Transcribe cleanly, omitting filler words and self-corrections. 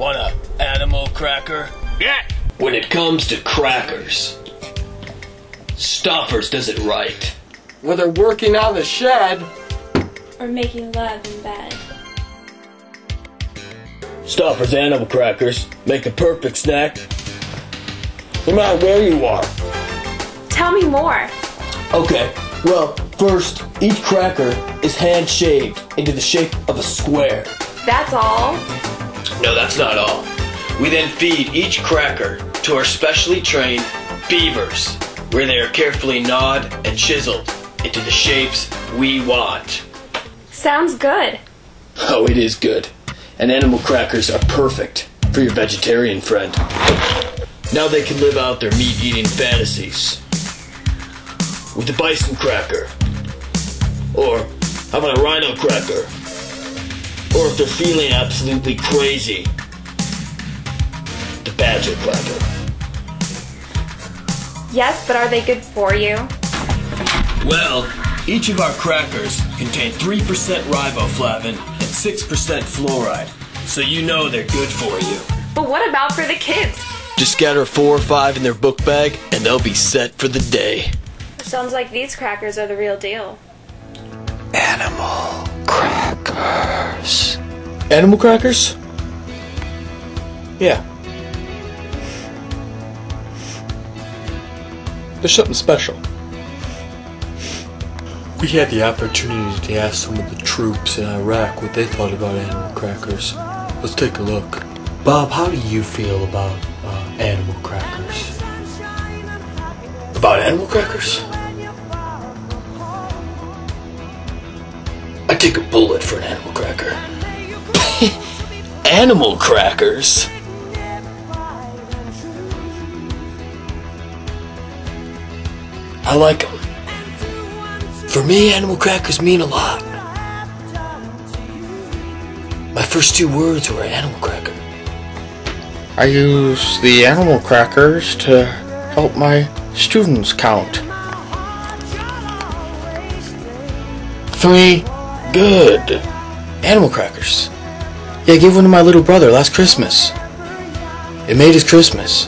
Want a animal cracker? Yeah. When it comes to crackers, Stouffer's does it right. Whether working on the shed or making love in bed. Stouffer's animal crackers make a perfect snack no matter where you are. Tell me more. Okay, well, first, each cracker is hand-shaved into the shape of a square. That's all? No, that's not all. We then feed each cracker to our specially trained beavers, where they are carefully gnawed and chiseled into the shapes we want. Sounds good. Oh, it is good. And animal crackers are perfect for your vegetarian friend. Now they can live out their meat-eating fantasies with a bison cracker. Or how about a rhino cracker? Or if they're feeling absolutely crazy, the badger cracker. Yes, but are they good for you? Well, each of our crackers contain 3% riboflavin and 6% fluoride, so you know they're good for you. But what about for the kids? Just scatter 4 or 5 in their book bag, and they'll be set for the day. Sounds like these crackers are the real deal. Animal crackers. Animal crackers? Yeah. There's something special. we had the opportunity to ask some of the troops in Iraq what they thought about animal crackers. Let's take a look. Bob, how do you feel about animal crackers? About animal crackers? I'd take a bullet for an animal cracker. Animal crackers? I like them. For me, animal crackers mean a lot. My first 2 words were animal cracker. I use the animal crackers to help my students count. 3. Good. Animal crackers. Yeah, I gave one to my little brother last Christmas. It made his Christmas.